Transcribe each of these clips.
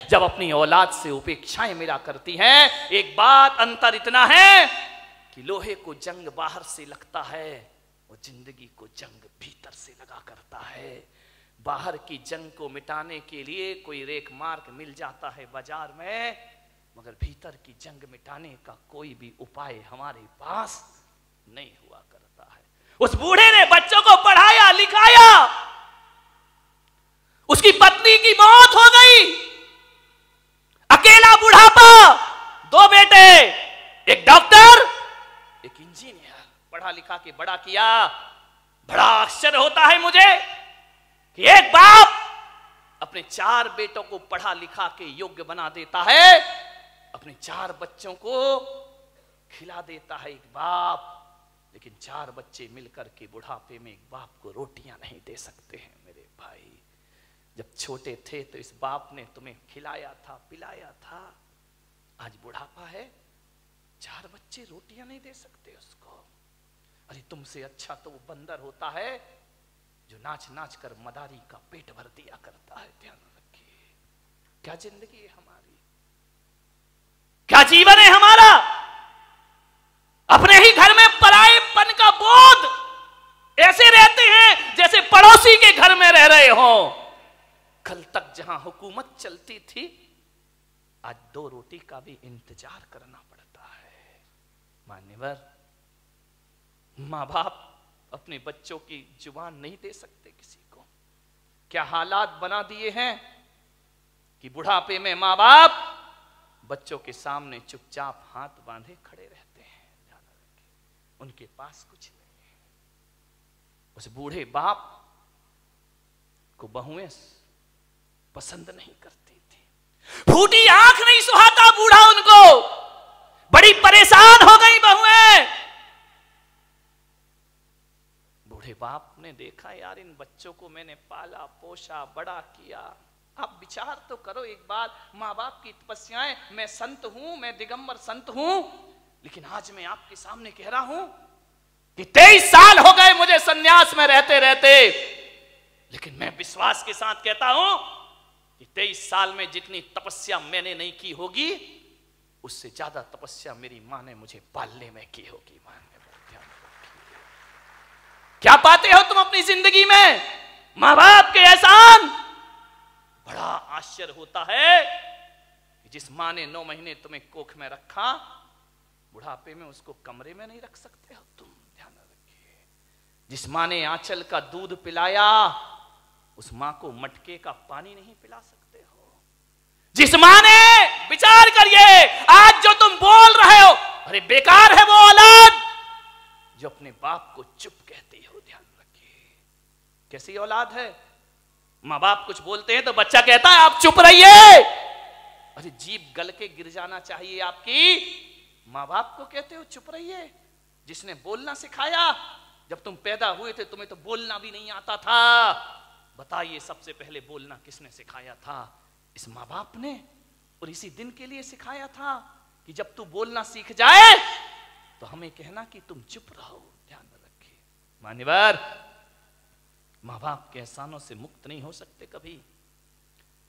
जब अपनी औलाद से उपेक्षाएं मिला करती हैं। एक बात अंतर इतना है कि लोहे को जंग बाहर से लगता है, वो जिंदगी को जंग भीतर से लगा करता है। बाहर की जंग को मिटाने के लिए कोई रेख मार्ग मिल जाता है बाजार में, मगर भीतर की जंग मिटाने का कोई भी उपाय हमारे पास नहीं हुआ करता है। उस बूढ़े ने बच्चों को पढ़ाया लिखाया, उसकी पत्नी की मौत हो गई, अकेला बुढ़ापा, 2 बेटे, एक डॉक्टर एक इंजीनियर, पढ़ा लिखा के बड़ा किया। बड़ा आश्चर्य होता है मुझे कि एक बाप अपने 4 बेटों को पढ़ा लिखा के योग्य बना देता है, अपने 4 बच्चों को खिला देता है एक बाप, लेकिन 4 बच्चे मिलकर के बुढ़ापे में एक बाप को रोटियां नहीं दे सकते हैं। मेरे भाई, जब छोटे थे तो इस बाप ने तुम्हें खिलाया था, पिलाया था, आज बुढ़ापा है, 4 बच्चे रोटियां नहीं दे सकते उसको। अरे तुमसे अच्छा तो वो बंदर होता है जो नाच नाच कर मदारी का पेट भर दिया करता है। ध्यान रखिए, क्या जिंदगी है हमारी, क्या जीवन है हमारा। अपने ही घर में परायेपन का बोध, ऐसे रहते हैं जैसे पड़ोसी के घर में रह रहे हो। कल तक जहां हुकूमत चलती थी, आज 2 रोटी का भी इंतजार करना पड़ता है। मान्यवर, माँ बाप अपने बच्चों की जुबान नहीं दे सकते किसी को। क्या हालात बना दिए हैं कि बुढ़ापे में माँ बाप बच्चों के सामने चुपचाप हाथ बांधे खड़े रहते हैं। ध्यान रखिए, उनके पास कुछ नहीं है। उस बूढ़े बाप को बहुएं पसंद नहीं करती थी, फूटी आंख नहीं सुहाता बूढ़ा उनको, बड़ी परेशान हो गई बहुएं। बूढ़े बाप ने देखा, यार इन बच्चों को मैंने पाला पोसा बड़ा किया, आप विचार तो करो एक बार। माँ बाप की तपस्याएं, मैं संत हूं, मैं दिगंबर संत हूं, लेकिन आज मैं आपके सामने कह रहा हूं कि 23 साल हो गए मुझे सन्यास में रहते रहते, लेकिन मैं विश्वास के साथ कहता हूं कि 23 साल में जितनी तपस्या मैंने नहीं की होगी, उससे ज्यादा तपस्या मेरी मां ने मुझे पालने में की होगी। क्या पाते हो तुम अपनी जिंदगी में? मां बाप के एहसान। बड़ा आश्चर्य होता है कि जिस मां ने 9 महीने तुम्हें कोख में रखा, बुढ़ापे में उसको कमरे में नहीं रख सकते हो तुम। ध्यान रखिए, जिस मां ने आंचल का दूध पिलाया, उस मां को मटके का पानी नहीं पिला सकते हो। जिस मां ने, विचार करिए, आज जो तुम बोल रहे हो, अरे बेकार है वो औलाद जो अपने बाप को चुप कहती हो। ध्यान रखिए, कैसी औलाद है। माँ बाप कुछ बोलते हैं तो बच्चा कहता है आप चुप रहिए। अरे जीभ गल के गिर जाना चाहिए आपकी। माँ बाप को कहते हो चुप रहिए। जिसने बोलना सिखाया, जब तुम पैदा हुए थे तुम्हें तो बोलना भी नहीं आता था। बताइए सबसे पहले बोलना किसने सिखाया था? इस माँ बाप ने। और इसी दिन के लिए सिखाया था कि जब तू बोलना सीख जाए तो हमें कहना कि तुम चुप रहो। ध्यान रखिए मान्यवर, मां बाप के एहसानों से मुक्त नहीं हो सकते कभी।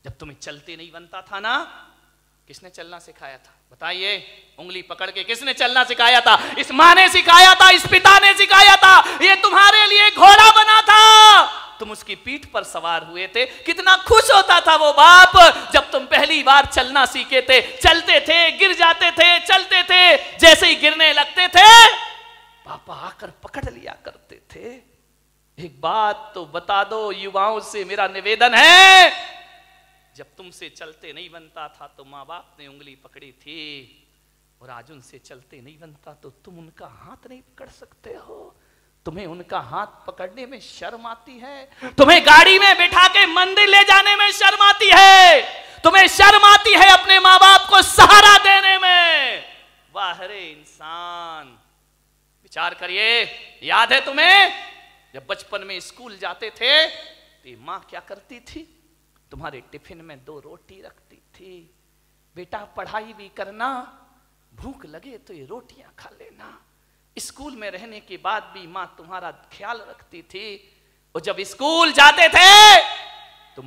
जब तुम्हें चलते नहीं बनता था ना, किसने चलना सिखाया था? बताइए, उंगली पकड़ के किसने चलना सिखाया था? इस मां ने सिखाया था, इस पिता ने सिखाया था। ये तुम्हारे लिए घोड़ा बना था, तुम उसकी पीठ पर सवार हुए थे। कितना खुश होता था वो बाप जब तुम पहली बार चलना सीखे थे। चलते थे, गिर जाते थे, चलते थे, जैसे ही गिरने लगते थे पापा आकर पकड़ लिया करते थे। एक बात तो बता दो, युवाओं से मेरा निवेदन है, जब तुमसे चलते नहीं बनता था तो माँ बाप ने उंगली पकड़ी थी, और आज उनसे चलते नहीं बनता तो तुम उनका हाथ नहीं पकड़ सकते हो। तुम्हें उनका हाथ पकड़ने में शर्म आती है, तुम्हें गाड़ी में बिठा के मंदिर ले जाने में शर्म आती है, तुम्हें शर्म आती है अपने माँ बाप को सहारा देने में। वाह रे इंसान, विचार करिए। याद है तुम्हें जब बचपन में स्कूल जाते थे तो माँ क्या करती थी? तुम्हारे टिफिन में 2 रोटी रखती थी। बेटा पढ़ाई भी करना, भूख लगे तो ये रोटियां खा लेना। स्कूल में रहने के बाद भी माँ तुम्हारा ख्याल रखती थी। और जब स्कूल जाते थे तो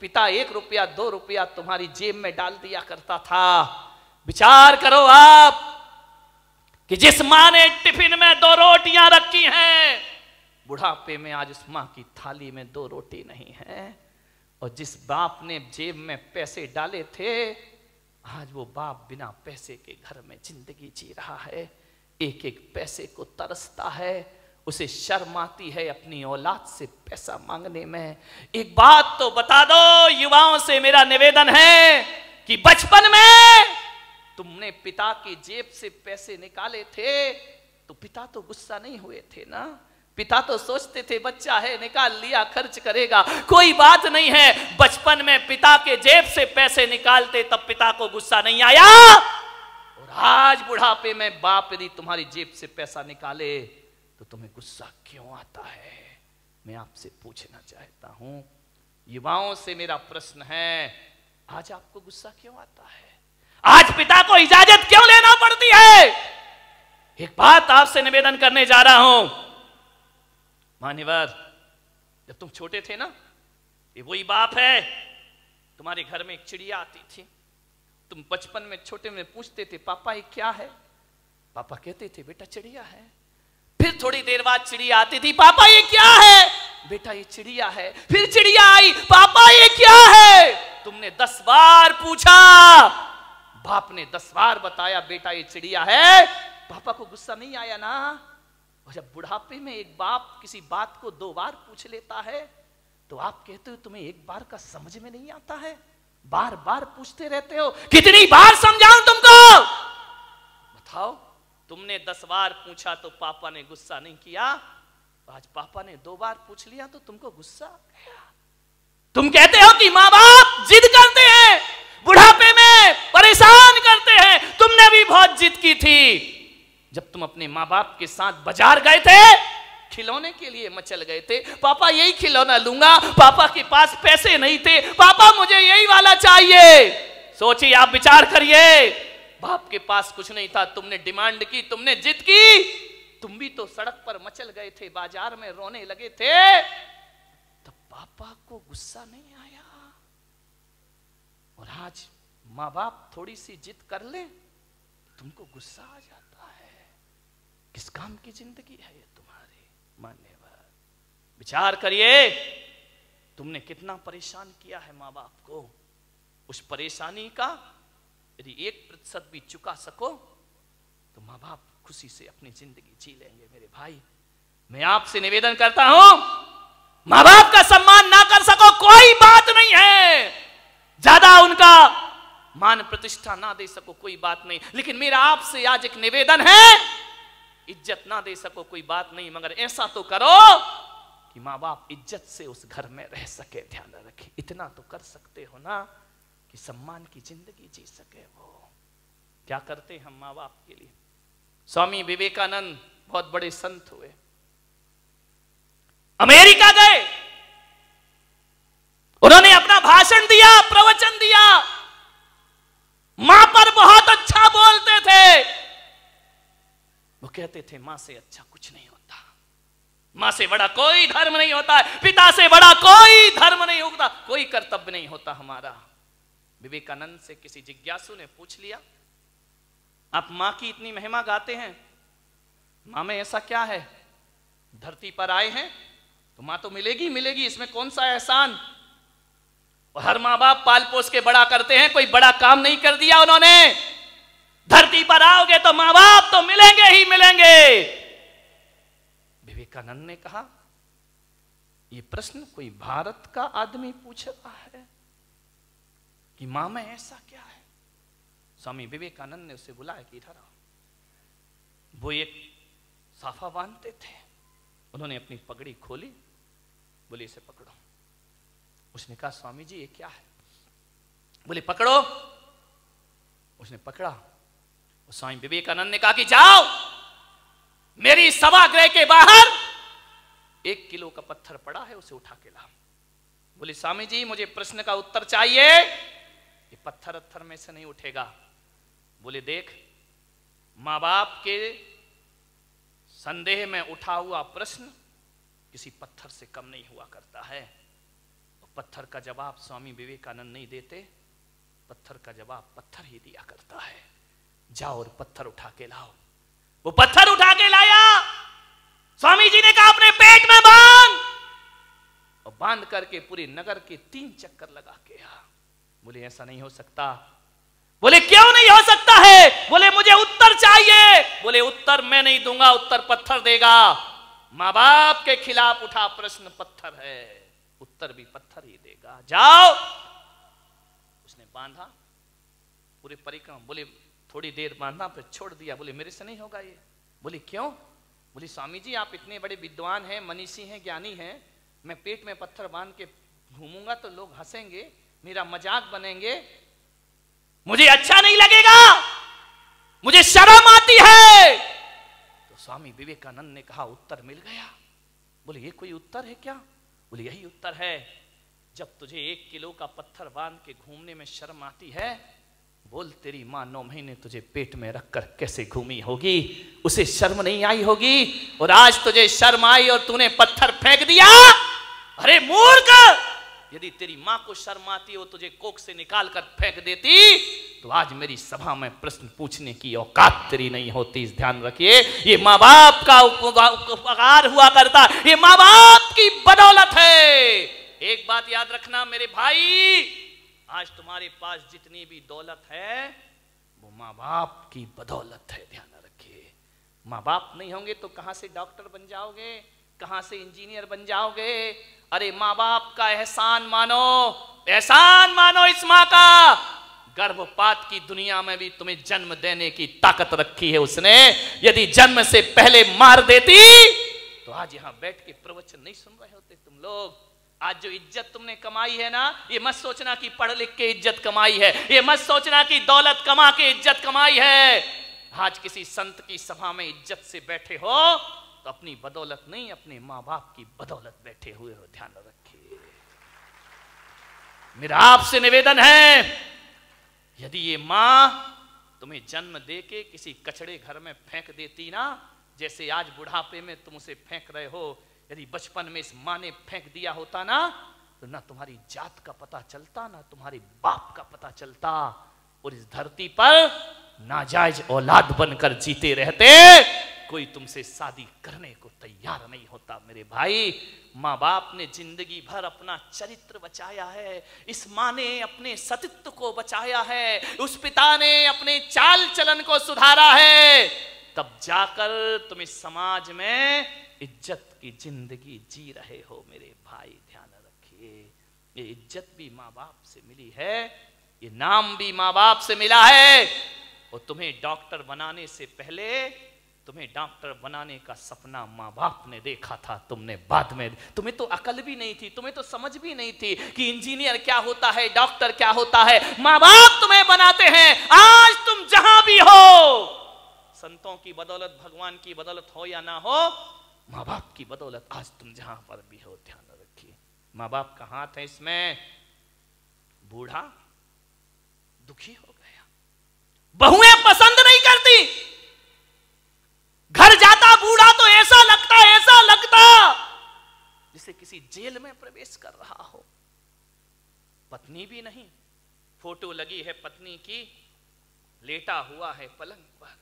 पिता 1 रुपया 2 रुपया तुम्हारी जेब में डाल दिया करता था। विचार करो आप कि जिस माँ ने टिफिन में 2 रोटियां रखी हैं, बुढ़ापे में आज उस माँ की थाली में 2 रोटी नहीं है। और जिस बाप ने जेब में पैसे डाले थे, आज वो बाप बिना पैसे के घर में जिंदगी जी रहा है, एक एक पैसे को तरसता है, उसे शर्म आती है अपनी औलाद से पैसा मांगने में। एक बात तो बता दो, युवाओं से मेरा निवेदन है कि बचपन में तुमने पिता की जेब से पैसे निकाले थे तो पिता तो गुस्सा नहीं हुए थे ना? पिता तो सोचते थे बच्चा है, निकाल लिया, खर्च करेगा, कोई बात नहीं है। बचपन में पिता के जेब से पैसे निकालते तब पिता को गुस्सा नहीं आया। और आज बुढ़ापे में बाप यदि तुम्हारी जेब से पैसा निकाले तो तुम्हें गुस्सा क्यों आता है? मैं आपसे पूछना चाहता हूं, युवाओं से मेरा प्रश्न है, आज आपको गुस्सा क्यों आता है? आज पिता को इजाजत क्यों लेना पड़ती है? एक बात आपसे निवेदन करने जा रहा हूं, मान्यवर, जब तुम छोटे थे ना, ये वही बाप है, तुम्हारे घर में एक चिड़िया आती थी, तुम बचपन में छोटे में पूछते थे पापा ये क्या है? पापा कहते थे बेटा चिड़िया है। फिर थोड़ी देर बाद चिड़िया आती थी, पापा ये क्या है? बेटा ये चिड़िया है। फिर चिड़िया आई, पापा ये क्या है? तुमने 10 बार पूछा, बाप ने 10 बार बताया बेटा ये चिड़िया है। पापा को गुस्सा नहीं आया ना? और जब बुढ़ापे में एक बाप किसी बात को 2 बार पूछ लेता है तो आप कहते हो तुम्हें एक बार का समझ में नहीं आता है, बार बार पूछते रहते हो। कितनी बार समझाऊं तुमको? बताओ, तुमने 10 बार पूछा तो पापा ने गुस्सा नहीं किया, आज पापा ने 2 बार पूछ लिया तो तुमको गुस्सा आ गया। तुम कहते हो कि माँ बाप जिद करते हैं, बुढ़ापे में परेशान करते हैं। तुमने भी बहुत जिद की थी जब तुम अपने माँ बाप के साथ बाजार गए थे, खिलौने के लिए मचल गए थे, पापा यही खिलौना लूंगा, पापा के पास पैसे नहीं थे, पापा मुझे यही वाला चाहिए। सोचिए, आप विचार करिए, बाप के पास कुछ नहीं था, तुमने डिमांड की, तुमने जिद की, तुम भी तो सड़क पर मचल गए थे, बाजार में रोने लगे थे, तब पापा को गुस्सा नहीं आया। और आज माँ बाप थोड़ी सी जिद कर ले, तुमको गुस्सा आ जाता है। किस काम की जिंदगी है ये तुम्हारी? मान्यवर, विचार करिए, तुमने कितना परेशान किया है माँ बाप को। उस परेशानी का यदि 1% भी चुका सको तो माँ बाप खुशी से अपनी जिंदगी जी लेंगे। मेरे भाई, मैं आपसे निवेदन करता हूं, माँ बाप का सम्मान ना कर सको कोई बात नहीं है, ज्यादा उनका मान प्रतिष्ठा ना दे सको कोई बात नहीं, लेकिन मेरा आपसे आज एक निवेदन है, इज्जत ना दे सको कोई बात नहीं, मगर ऐसा तो करो कि माँ बाप इज्जत से उस घर में रह सके। ध्यान रखें, इतना तो कर सकते हो ना कि सम्मान की जिंदगी जी सके। वो क्या करते हम माँ बाप के लिए? स्वामी विवेकानंद बहुत बड़े संत हुए, अमेरिका गए, उन्होंने अपना भाषण दिया, प्रवचन दिया, मां पर बहुत अच्छा बोलते थे। वो कहते थे मां से अच्छा कुछ नहीं होता, मां से बड़ा कोई धर्म नहीं होता है, पिता से बड़ा कोई धर्म नहीं होता, कोई कर्तव्य नहीं होता हमारा। विवेकानंद से किसी जिज्ञासु ने पूछ लिया, आप मां की इतनी महिमा गाते हैं, मां में ऐसा क्या है? धरती पर आए हैं तो मां तो मिलेगी मिलेगी, इसमें कौन सा एहसान? और हर माँ बाप पाल पोस के बड़ा करते हैं, कोई बड़ा काम नहीं कर दिया उन्होंने। धरती पर आओगे तो माँ बाप तो मिलेंगे ही मिलेंगे। विवेकानंद ने कहा, ये प्रश्न कोई भारत का आदमी पूछ रहा है कि मां में ऐसा क्या है? स्वामी विवेकानंद ने उसे बुलाया कि इधर आओ। वो एक साफा बांधते थे, उन्होंने अपनी पगड़ी खोली, बोले इसे पकड़ो। उसने कहा स्वामी जी ये क्या है? बोले पकड़ो। उसने पकड़ा, और स्वामी विवेकानंद ने कहा कि जाओ मेरी सभागृह के बाहर 1 किलो का पत्थर पड़ा है, उसे उठा के लाओ। बोले स्वामी जी मुझे प्रश्न का उत्तर चाहिए, ये पत्थर अत्थर में से नहीं उठेगा। बोले देख, मां बाप के संदेह में उठा हुआ प्रश्न किसी पत्थर से कम नहीं हुआ करता है। पत्थर का जवाब स्वामी विवेकानंद नहीं देते, पत्थर का जवाब पत्थर ही दिया करता है। जाओ और पत्थर उठा के लाओ। वो पत्थर उठा के लाया। स्वामी जी ने कहा अपने पेट में बांध, और बांध करके पूरे नगर के 3 चक्कर लगा के आ। बोले ऐसा नहीं हो सकता। बोले क्यों नहीं हो सकता है? बोले मुझे उत्तर चाहिए। बोले उत्तर मैं नहीं दूंगा, उत्तर पत्थर देगा। मां बाप के खिलाफ उठा प्रश्न पत्थर है, उत्तर भी पत्थर ही देगा। जाओ। उसने बांधा पूरे परिक्रमा। बोले थोड़ी देर बांधा फिर छोड़ दिया। बोले मेरे से नहीं होगा ये। बोले क्यों? बोले स्वामी जी आप इतने बड़े विद्वान हैं, मनीषी हैं, ज्ञानी हैं, मैं पेट में पत्थर बांध के घूमूंगा तो लोग हंसेंगे, मेरा मजाक बनेंगे, मुझे अच्छा नहीं लगेगा, मुझे शर्म आती है। तो स्वामी विवेकानंद ने कहा उत्तर मिल गया। बोले ये कोई उत्तर है क्या? बोले यही उत्तर है। जब तुझे 1 किलो का पत्थर बांध के घूमने में शर्म आती है, बोल तेरी मां 9 महीने तुझे पेट में रखकर कैसे घूमी होगी, उसे शर्म नहीं आई होगी। और आज तुझे शर्म आई और तूने पत्थर फेंक दिया। अरे मूर्ख, यदि तेरी मां को शर्म आती हो तुझे कोख से निकाल कर फेंक देती तो आज मेरी सभा में प्रश्न पूछने की औकात तेरी नहीं होती। इस ध्यान रखिए, ये माँ बाप का उपकार हुआ करता, ये माँ बाप की बदौलत है। एक बात याद रखना मेरे भाई, आज तुम्हारे पास जितनी भी दौलत है वो माँ बाप की बदौलत है। ध्यान रखिए, माँ बाप नहीं होंगे तो कहां से डॉक्टर बन जाओगे, कहां से इंजीनियर बन जाओगे? अरे माँ बाप का एहसान मानो, एहसान मानो इस माँ का। गर्भपात की दुनिया में भी तुम्हें जन्म देने की ताकत रखी है उसने। यदि जन्म से पहले मार देती तो आज यहां बैठ के प्रवचन नहीं सुन रहे होते तुम लोग। आज जो इज्जत तुमने कमाई है ना, ये मत सोचना कि पढ़ लिख के इज्जत कमाई है, ये मत सोचना कि दौलत कमा के इज्जत कमाई है। आज किसी संत की सभा में इज्जत से बैठे हो तो अपनी बदौलत नहीं, अपने माँ बाप की बदौलत बैठे हुए हो। ध्यान रखिए, मेरा आपसे निवेदन है, यदि ये मां तुम्हें जन्म देके किसी कचड़े घर में फेंक देती ना, जैसे आज बुढ़ापे में तुम उसे फेंक रहे हो, यदि बचपन में इस मां ने फेंक दिया होता ना तो ना तुम्हारी जात का पता चलता, ना तुम्हारे बाप का पता चलता, और इस धरती पर नाजायज औलाद बनकर जीते रहते। कोई तुमसे शादी करने को तैयार नहीं होता मेरे भाई। माँ बाप ने जिंदगी भर अपना चरित्र बचाया है, इस माँ ने अपने सतीत्व को बचाया है, उस पिता ने अपने चाल चलन को सुधारा है, तब जाकर तुम इस समाज में इज्जत की जिंदगी जी रहे हो मेरे भाई। ध्यान रखिए, ये इज्जत भी माँ बाप से मिली है, ये नाम भी माँ बाप से मिला है। और तुम्हें डॉक्टर बनाने से पहले तुम्हें डॉक्टर बनाने का सपना माँ बाप ने देखा था, तुमने बाद में, तुम्हें तो अकल भी नहीं थी, तुम्हें तो समझ भी नहीं थी कि इंजीनियर क्या होता है, डॉक्टर क्या होता है। माँ बाप तुम्हें बनाते हैं। आज तुम जहां भी हो, संतों की बदौलत, भगवान की बदौलत हो या ना हो, माँ बाप की बदौलत आज तुम जहां पर भी हो। ध्यान रखिए, माँ बाप का हाथ है इसमें। बूढ़ा दुखी हो गया, बहुएं पसंद नहीं करती, घर जाता बूढ़ा तो ऐसा लगता जैसे किसी जेल में प्रवेश कर रहा हो। पत्नी भी नहीं, फोटो लगी है पत्नी की, लेटा हुआ है पलंग पर,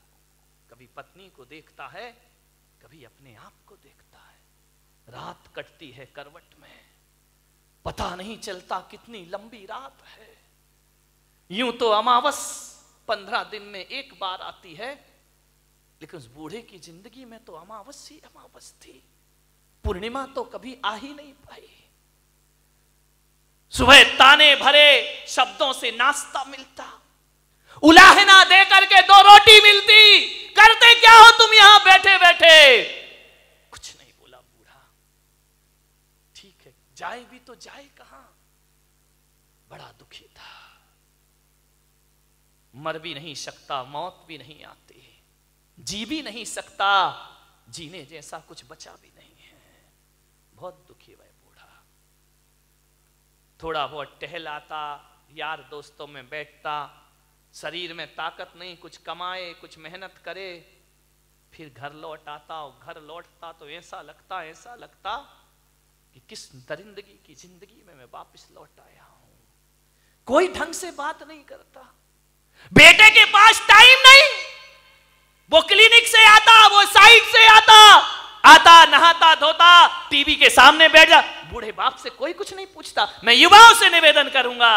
कभी पत्नी को देखता है, कभी अपने आप को देखता है। रात कटती है करवट में, पता नहीं चलता कितनी लंबी रात है। यूं तो अमावस 15 दिन में एक बार आती है, लेकिन उस बूढ़े की जिंदगी में तो अमावस ही अमावस थी, पूर्णिमा तो कभी आ ही नहीं पाई। सुबह ताने भरे शब्दों से नाश्ता मिलता, उलाहना दे करके 2 रोटी मिलती। करते क्या हो तुम यहां बैठे बैठे? कुछ नहीं बोला बूढ़ा। ठीक है, जाए भी तो जाए कहां? बड़ा दुखी था, मर भी नहीं सकता, मौत भी नहीं आती, जी भी नहीं सकता, जीने जैसा कुछ बचा भी नहीं है। बहुत दुखी हुआ बूढ़ा। थोड़ा बहुत टहलाता, यार दोस्तों में बैठता, शरीर में ताकत नहीं, कुछ कमाए, कुछ मेहनत करे, फिर घर लौट आता। और घर लौटता तो ऐसा लगता कि किस दरिंदगी की जिंदगी में मैं वापस लौट आया हूं। कोई ढंग से बात नहीं करता, बेटे के पास टाइम नहीं, वो क्लिनिक से आता, वो साइट से आता नहाता धोता, टीवी के सामने बैठ जा, बूढ़े बाप से कोई कुछ नहीं पूछता। मैं युवाओं से निवेदन करूंगा,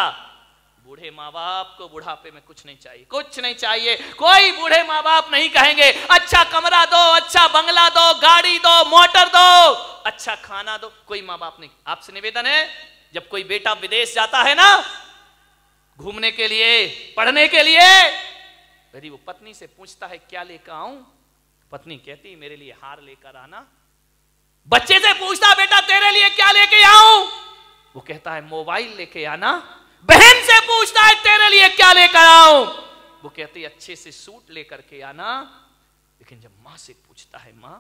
बूढ़े माँ बाप को बुढ़ापे में कुछ नहीं चाहिए, कुछ नहीं चाहिए। कोई बूढ़े माँ बाप नहीं कहेंगे अच्छा कमरा दो, अच्छा बंगला दो, गाड़ी दो, मोटर दो, अच्छा खाना दो, कोई माँ बाप नहीं। आपसे निवेदन है, जब कोई बेटा विदेश जाता है ना घूमने के लिए, पढ़ने के लिए, यदि वो पत्नी से पूछता है क्या लेकर आऊं, पत्नी कहती मेरे लिए हार लेकर आना। बच्चे से पूछता बेटा तेरे लिए क्या लेके आऊं, वो कहता है मोबाइल लेके आना। बहन से पूछता है तेरे लिए क्या लेकर आऊं, वो कहती है अच्छे से सूट लेकर के आना। लेकिन जब माँ से पूछता है माँ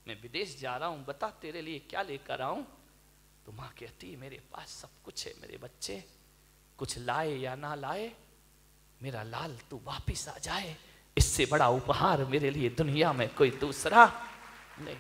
मैं विदेश जा रहा हूं, बता तेरे लिए क्या लेकर आऊं, तो माँ कहती है मेरे पास सब कुछ है मेरे बच्चे, कुछ लाए या ना लाए, मेरा लाल तू वापिस आ जाए, इससे बड़ा उपहार मेरे लिए दुनिया में कोई दूसरा नहीं।